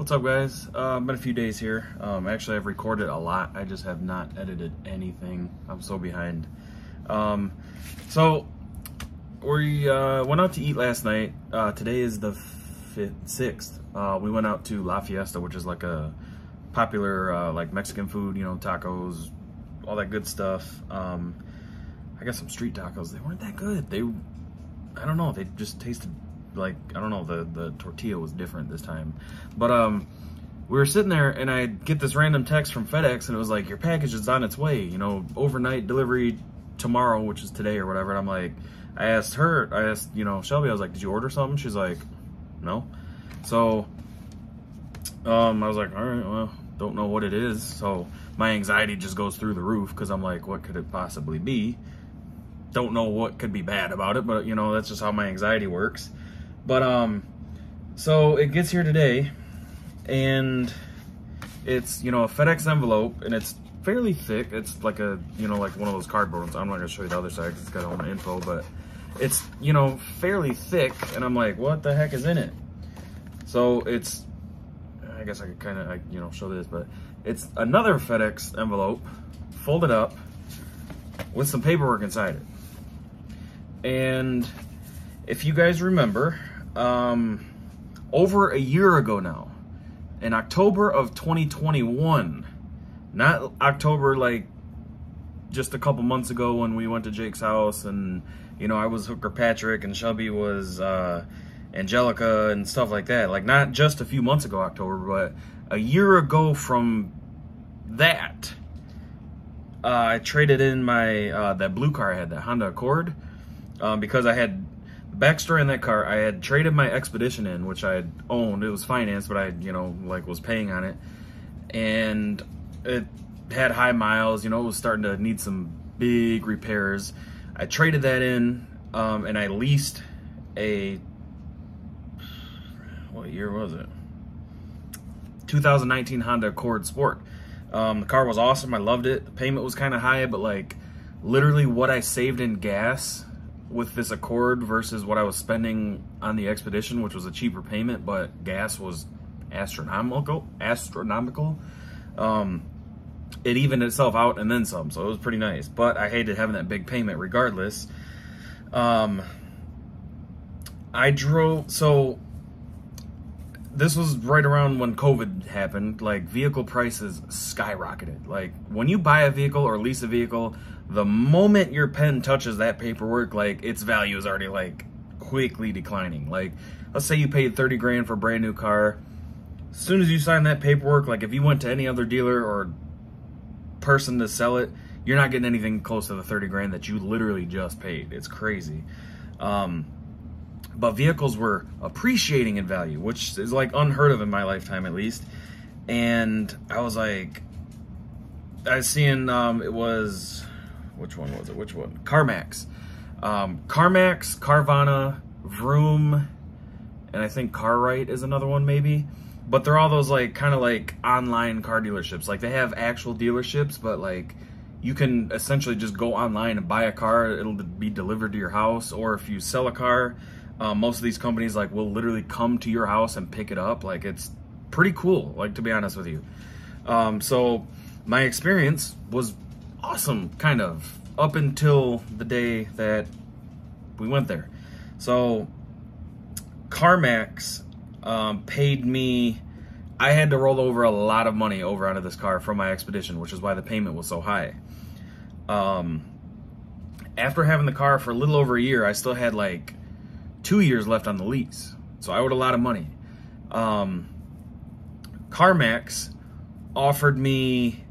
What's up, guys? Been a few days here. Actually, I've recorded a lot. I just have not edited anything. I'm so behind. So we went out to eat last night. Today is the 6th. We went out to La Fiesta, which is like a popular like Mexican food, you know, tacos, all that good stuff. I got some street tacos. They weren't that good. I don't know, they just tasted like, I don't know, the tortilla was different this time. But we were sitting there and I get this random text from FedEx and it was like, your package is on its way, you know, overnight delivery tomorrow, which is today or whatever. And I'm like, I asked, you know, Shelby, I was like, did you order something? She's like, no. So I was like, all right, well, don't know what it is. So my anxiety just goes through the roof because I'm like, what could it possibly be? Don't know what could be bad about it, but you know, that's just how my anxiety works. But so it gets here today and it's, you know, a FedEx envelope and it's fairly thick. It's like a, you know, like one of those cardboard ones. I'm not gonna show you the other side because it's got all my info, but it's, you know, fairly thick. And I'm like, what the heck is in it? So it's, I guess I could kind of, you know, show this, but it's another FedEx envelope folded up with some paperwork inside it. And if you guys remember, over a year ago now, in October of 2021, not October like just a couple months ago when we went to Jake's house and, you know, I was Hooker Patrick and Shelby was Angelica and stuff like that. Like not just a few months ago, October, but a year ago from that, I traded in my, that blue car I had, that Honda Accord, because I had, backstory on that car, I had traded my Expedition in, which I had owned. It was financed, but I, you know, like was paying on it. And it had high miles, you know, it was starting to need some big repairs. I traded that in, and I leased a, what year was it? 2019 Honda Accord Sport. The car was awesome. I loved it. The payment was kind of high, but like literally what I saved in gas with this Accord versus what I was spending on the Expedition, which was a cheaper payment, but gas was astronomical. It evened itself out and then some, so it was pretty nice. But I hated having that big payment regardless. I drove, so this was right around when COVID happened. Like vehicle prices skyrocketed. Like when you buy a vehicle or lease a vehicle, the moment your pen touches that paperwork, like its value is already like quickly declining. Like let's say you paid 30 grand for a brand new car. As soon as you sign that paperwork, like if you went to any other dealer or person to sell it, you're not getting anything close to the 30 grand that you literally just paid. It's crazy. But vehicles were appreciating in value, which is like unheard of in my lifetime at least. And I was like, I was seeing, it was, which one was it? Which one? CarMax. CarMax, Carvana, Vroom, and I think CarRight is another one maybe. But they're all those like kind of like online car dealerships. Like they have actual dealerships, but like you can essentially just go online and buy a car. It'll be delivered to your house. Or if you sell a car, most of these companies like will literally come to your house and pick it up. Like it's pretty cool, like to be honest with you. So my experience was awesome, kind of, up until the day that we went there. So CarMax paid me, I had to roll over a lot of money over onto this car from my Expedition, which is why the payment was so high. After having the car for a little over a year, I still had like 2 years left on the lease. So I owed a lot of money. CarMax offered me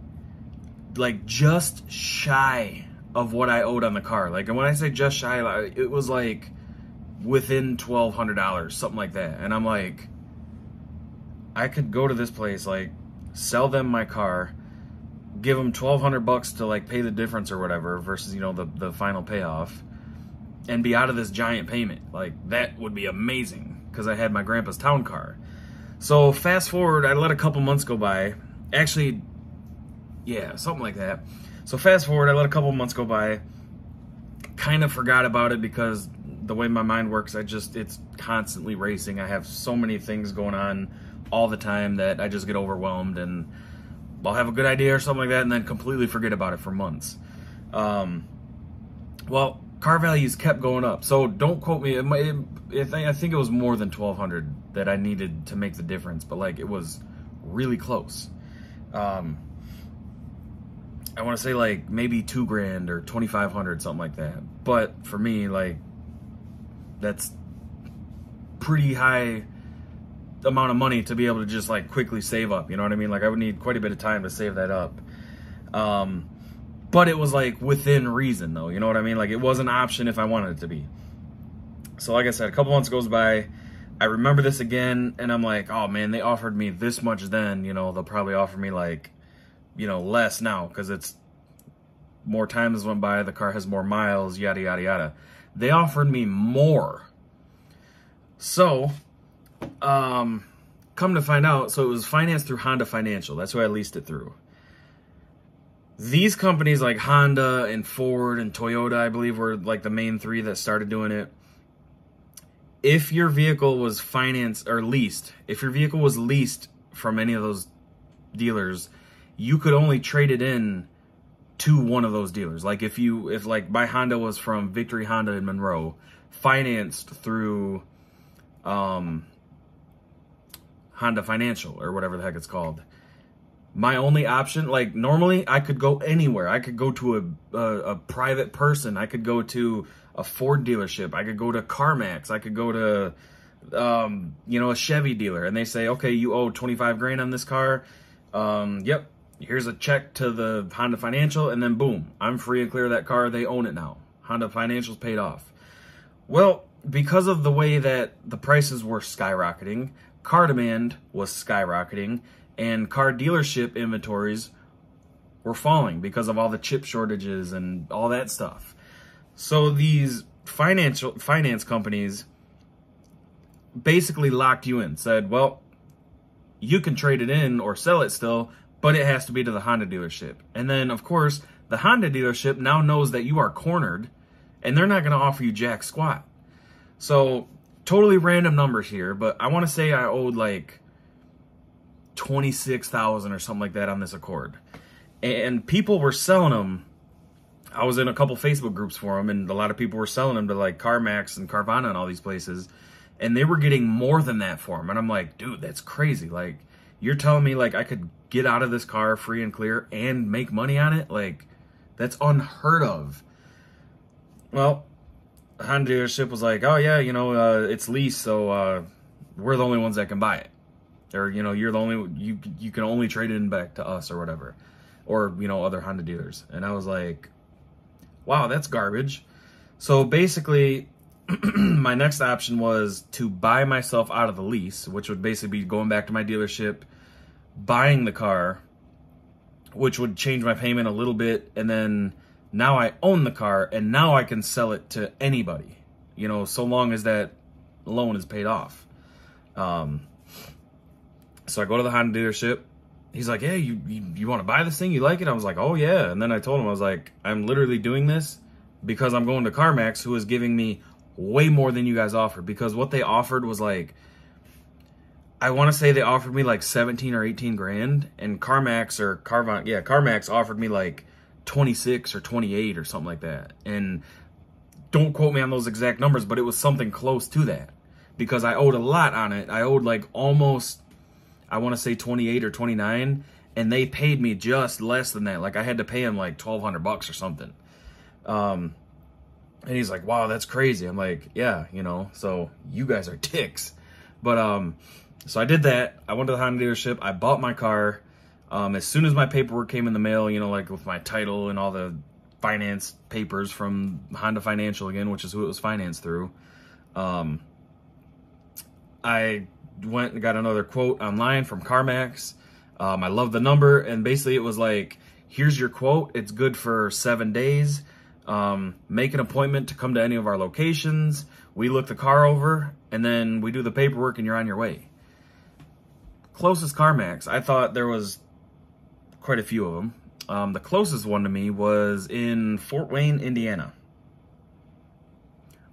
like just shy of what I owed on the car. Like, and when I say just shy, it was like within $1,200, something like that. And I'm like, I could go to this place, like sell them my car, give them $1,200 to like pay the difference or whatever versus, you know, the final payoff, and be out of this giant payment. Like that would be amazing because I had my grandpa's town car. So fast forward, I let a couple months go by. Actually, yeah, something like that. So fast forward, I let a couple months go by, kind of forgot about it because the way my mind works, it's constantly racing. I have so many things going on all the time that I just get overwhelmed and I'll have a good idea or something like that and then completely forget about it for months. Well, car values kept going up, so don't quote me. I think it was more than $1,200 that I needed to make the difference, but like it was really close. I want to say like maybe $2,000 or $2,500, something like that. But for me, like that's pretty high amount of money to be able to just like quickly save up. You know what I mean? Like I would need quite a bit of time to save that up. But it was like within reason though, you know what I mean? Like it was an option if I wanted it to be. So like I said, a couple months goes by, I remember this again and I'm like, oh man, they offered me this much then, you know, they'll probably offer me like, you know, less now because it's more time has went by, the car has more miles, yada, yada, yada. They offered me more. So, come to find out, so it was financed through Honda Financial. That's who I leased it through. These companies like Honda and Ford and Toyota, I believe, were like the main three that started doing it. If your vehicle was financed or leased, if your vehicle was leased from any of those dealers, you could only trade it in to one of those dealers. Like if like my Honda was from Victory Honda in Monroe, financed through Honda Financial or whatever the heck it's called. My only option, like normally I could go anywhere. I could go to a private person. I could go to a Ford dealership. I could go to CarMax. I could go to, you know, a Chevy dealer. And they say, okay, you owe $25,000 on this car. Yep, here's a check to the Honda Financial. And then boom, I'm free and clear of that car. They own it now. Honda Financial's paid off. Well, because of the way that the prices were skyrocketing, car demand was skyrocketing, and car dealership inventories were falling because of all the chip shortages and all that stuff. So these finance companies basically locked you in, said, well, you can trade it in or sell it still, but it has to be to the Honda dealership. And then, of course, the Honda dealership now knows that you are cornered, and they're not going to offer you jack squat. So totally random numbers here, but I want to say I owed like $26,000 or something like that on this Accord. And people were selling them. I was in a couple Facebook groups for them, and a lot of people were selling them to like CarMax and Carvana and all these places, and they were getting more than that for them. And I'm like, dude, that's crazy. Like, you're telling me like I could get out of this car free and clear and make money on it? Like, that's unheard of. Well, the Honda dealership was like, oh yeah, you know, it's leased, so we're the only ones that can buy it. Or, you know, you're the only, you can only trade it in back to us or whatever. Or, you know, other Honda dealers. And I was like, wow, that's garbage. So basically, my next option was to buy myself out of the lease, which would basically be going back to my dealership, buying the car, which would change my payment a little bit. And then now I own the car, and now I can sell it to anybody, you know, so long as that loan is paid off. So I go to the Honda dealership. He's like, hey, you want to buy this thing? You like it? I was like, oh yeah. And then I told him, I was like, I'm literally doing this because I'm going to CarMax, who is giving me way more than you guys offered. Because what they offered was like, I want to say they offered me like 17 or 18 grand, and CarMax or Carvana, yeah, CarMax offered me like 26 or 28 or something like that. And don't quote me on those exact numbers, but it was something close to that because I owed a lot on it. I owed like almost, I want to say 28 or 29, and they paid me just less than that. Like I had to pay him like $1,200 or something. And he's like, wow, that's crazy. I'm like, yeah, you know, so you guys are dicks. But, so I did that. I went to the Honda dealership. I bought my car. As soon as my paperwork came in the mail, you know, like with my title and all the finance papers from Honda Financial again, which is who it was financed through. I went and got another quote online from CarMax. I love the number, and basically it was like, here's your quote. It's good for 7 days. Make an appointment to come to any of our locations. We look the car over, and then we do the paperwork, and you're on your way. Closest CarMax, I thought there was quite a few of them. The closest one to me was in Fort Wayne, Indiana,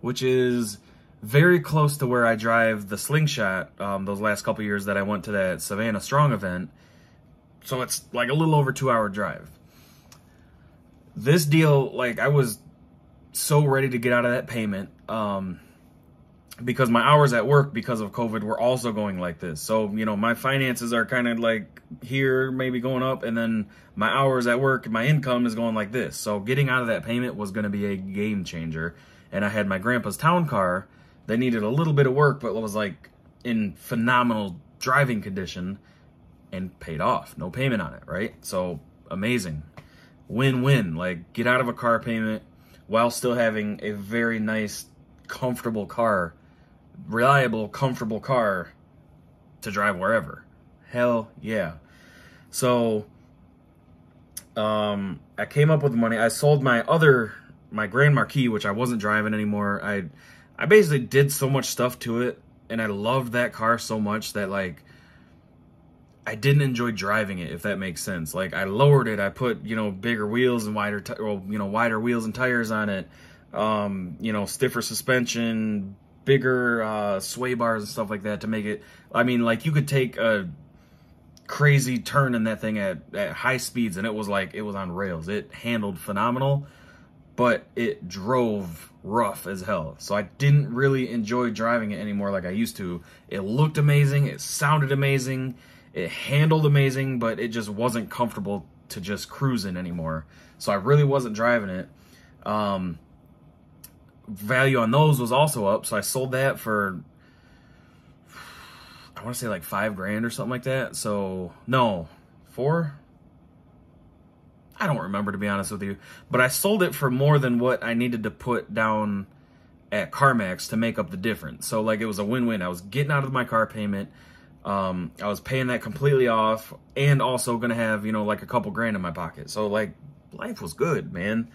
which is very close to where I drive the Slingshot those last couple years that I went to that Savannah Strong event. So it's like a little over 2-hour drive. This deal, like, I was so ready to get out of that payment because my hours at work because of COVID were also going like this. So, you know, my finances are kind of like here, maybe going up, and then my hours at work, my income is going like this. So getting out of that payment was going to be a game changer. And I had my grandpa's town car that needed a little bit of work, but was like in phenomenal driving condition and paid off. No payment on it, right? So amazing. Win-win. Like, get out of a car payment while still having a very nice, comfortable car, reliable, comfortable car to drive wherever. Hell yeah. So I came up with the money. I sold my Grand Marquis, which I wasn't driving anymore. I basically did so much stuff to it, and I loved that car so much that, like, I didn't enjoy driving it, if that makes sense. Like, I lowered it. I put, you know, bigger wheels and wider wheels and tires on it. You know, stiffer suspension, bigger sway bars and stuff like that to make it. I mean, like, you could take a crazy turn in that thing at high speeds, and it was like it was on rails. It handled phenomenal, but it drove rough as hell. So I didn't really enjoy driving it anymore like I used to. It looked amazing. It sounded amazing. It handled amazing, but it just wasn't comfortable to just cruise in anymore. So I really wasn't driving it. Value on those was also up, so I sold that for, I want to say like $5,000 or something like that. So no, 4. I don't remember, to be honest with you, but I sold it for more than what I needed to put down at CarMax to make up the difference. So, like, it was a win-win. I was getting out of my car payment. I was paying that completely off, and also going to have, you know, like a couple grand in my pocket. So, like, life was good, man.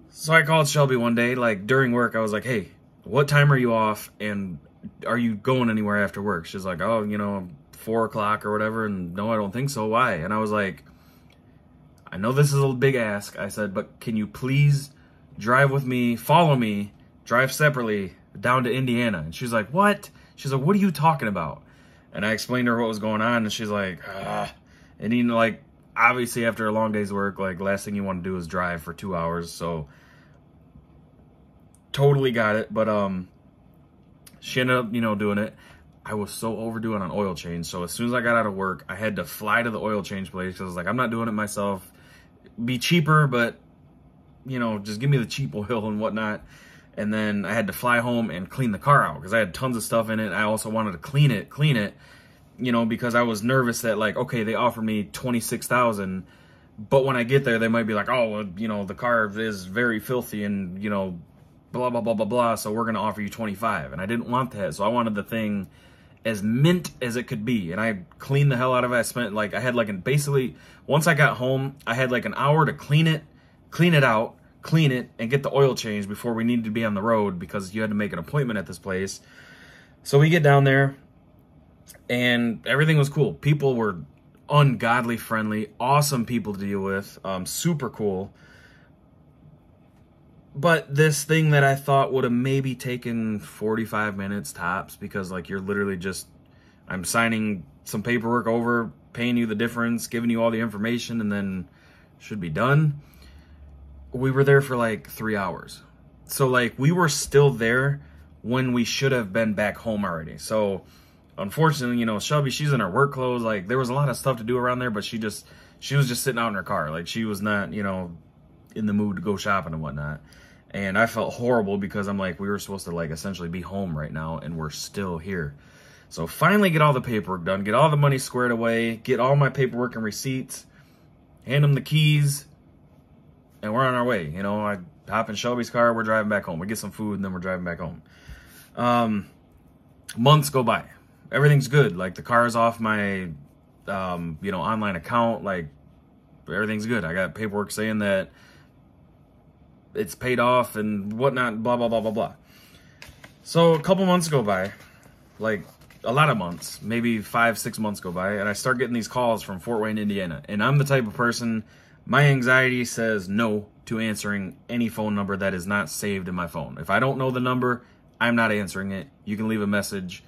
So I called Shelby one day, like, during work. I was like, hey, what time are you off, and are you going anywhere after work? She's like, oh, you know, 4 o'clock or whatever. And no, I don't think so. Why? And I was like, I know this is a big ask. I said, but can you please drive with me, follow me, drive separately down to Indiana? And she's like, what? She's like, what are you talking about? And I explained to her what was going on, and she's like, ah. And, you know, like, obviously after a long day's work, like, last thing you want to do is drive for 2 hours. So totally got it. But she ended up, you know, doing it. I was so overdue on an oil change. So as soon as I got out of work, I had to fly to the oil change place because I was like, I'm not doing it myself. Be cheaper, but, you know, just give me the cheap oil and whatnot. And then I had to fly home and clean the car out because I had tons of stuff in it. I also wanted to clean it, you know, because I was nervous that, like, okay, they offered me $26,000, but when I get there, they might be like, oh, well, you know, the car is very filthy and, you know, blah, blah, blah, blah, blah, so we're going to offer you $25,000. And I didn't want that, so I wanted the thing as mint as it could be. And I cleaned the hell out of it. I spent, like, I had, like, basically, once I got home, I had, like, an hour to clean it out, clean it, and get the oil changed before we needed to be on the road because you had to make an appointment at this place. So we get down there, and everything was cool. People were ungodly friendly, awesome people to deal with, super cool. But this thing that I thought would have maybe taken 45 minutes tops because, like, you're literally just, I'm signing some paperwork over, paying you the difference, giving you all the information, and then should be done. We were there for like 3 hours. So, like, we were still there when we should have been back home already. So, unfortunately, you know, Shelby, she's in her work clothes. Like, there was a lot of stuff to do around there, but she was just sitting out in her car. Like, she was not, you know, in the mood to go shopping and whatnot. And I felt horrible because I'm like, we were supposed to, like, essentially be home right now, and we're still here. So finally get all the paperwork done, get all the money squared away, get all my paperwork and receipts, hand them the keys, and we're on our way. You know, I hop in Shelby's car, we're driving back home. We get some food, and then we're driving back home. Months go by. Everything's good. Like, the car's off my, you know, online account. Like, everything's good. I got paperwork saying that it's paid off and whatnot, blah, blah, blah, blah, blah. So a couple months go by, like a lot of months, maybe 5-6 months go by, and I start getting these calls from Fort Wayne, Indiana. And I'm the type of person, my anxiety says no to answering any phone number that is not saved in my phone. If I don't know the number, I'm not answering it. You can leave a message.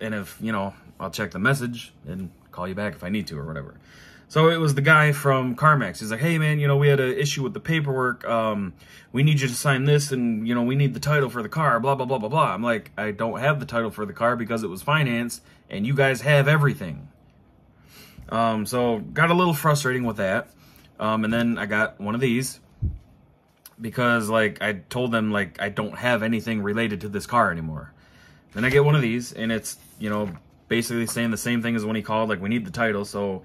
And if, you know, I'll check the message and call you back if I need to or whatever. So it was the guy from CarMax. He's like, hey, man, you know, we had an issue with the paperwork. We need you to sign this, and, you know, we need the title for the car, blah, blah, blah, blah, blah. I'm like, I don't have the title for the car because it was financed, and you guys have everything. So got a little frustrating with that. And then I got one of these because, like, I told them, like, I don't have anything related to this car anymore. Then I get one of these, and it's, you know, basically saying the same thing as when he called, like, we need the title. So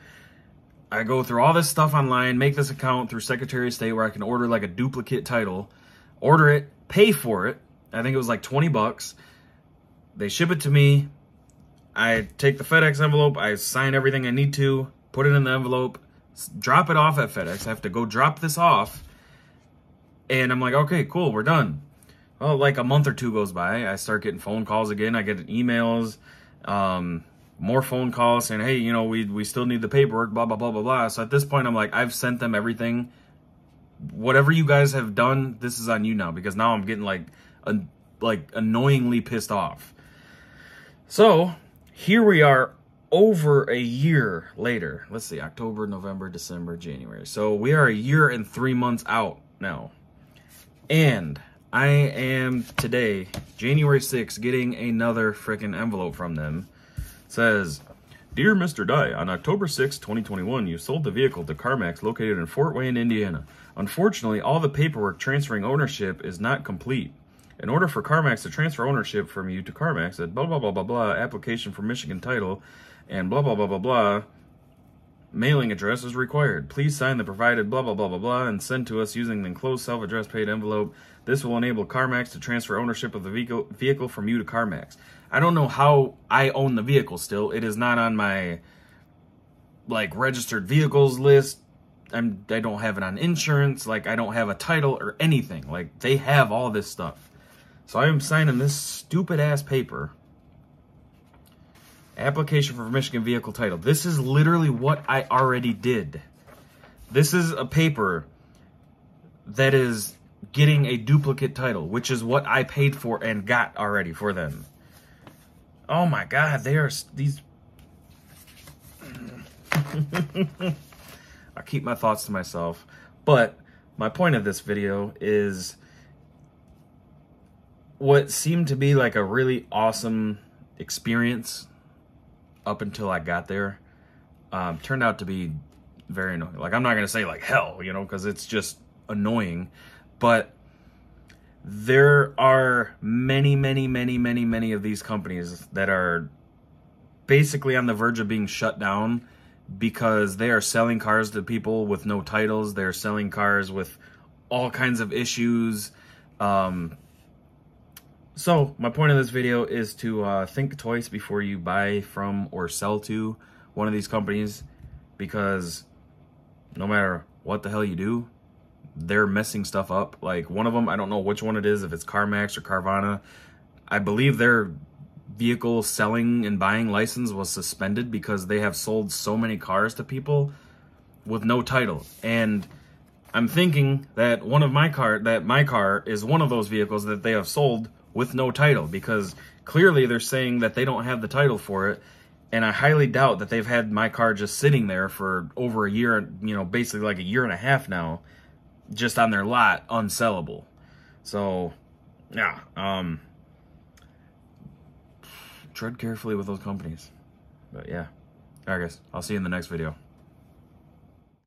I go through all this stuff online, make this account through Secretary of State where I can order, like, a duplicate title, order it, pay for it. I think it was like 20 bucks. They ship it to me. I take the FedEx envelope, I sign everything I need to, put it in the envelope, drop it off at FedEx. I have to go drop this off. And I'm like, okay, cool, we're done. Well, like a month or two goes by, I start getting phone calls again. I get emails, more phone calls saying, hey, you know, we still need the paperwork, blah, blah, blah, blah, blah. So at this point, I'm like, I've sent them everything. Whatever you guys have done, this is on you now, because now I'm getting like annoyingly pissed off. So here we are over a year later. Let's see, October, November, December, January. So we are a year and 3 months out now. And I am today, January 6th, getting another freaking envelope from them. It says, Dear Mr. Dye, on October 6, 2021, you sold the vehicle to CarMax located in Fort Wayne, Indiana. Unfortunately, all the paperwork transferring ownership is not complete. In order for CarMax to transfer ownership from you to CarMax, at blah, blah, blah, blah, blah, application for Michigan title, and blah, blah, blah, blah, blah, mailing address is required. Please sign the provided blah, blah, blah, blah, blah, and send to us using the enclosed self-addressed paid envelope. This will enable CarMax to transfer ownership of the vehicle from you to CarMax. I don't know how I own the vehicle still. It is not on my, like, registered vehicles list. I don't have it on insurance. Like, I don't have a title or anything. Like, they have all this stuff. So I am signing this stupid-ass paper. Application for Michigan vehicle title. This is literally what I already did. This is a paper that is getting a duplicate title, which is what I paid for and got already for them. Oh my God, they are these... I keep my thoughts to myself. But my point of this video is what seemed to be like a really awesome experience up until I got there turned out to be very annoying. Like, I'm not going to say like hell, you know, because it's just annoying. But there are many, many, many, many, many of these companies that are basically on the verge of being shut down because they are selling cars to people with no titles. They're selling cars with all kinds of issues. So my point of this video is to think twice before you buy from or sell to one of these companies, because no matter what the hell you do, they're messing stuff up. Like, one of them, I don't know which one it is, if it's CarMax or Carvana. I believe their vehicle selling and buying license was suspended because they have sold so many cars to people with no title. And I'm thinking that my car is one of those vehicles that they have sold with no title, because clearly they're saying that they don't have the title for it. And I highly doubt that they've had my car just sitting there for over a year, you know, basically like a year and a half now, just on their lot, unsellable. So, yeah, tread carefully with those companies. But yeah, all right, guys, I'll see you in the next video.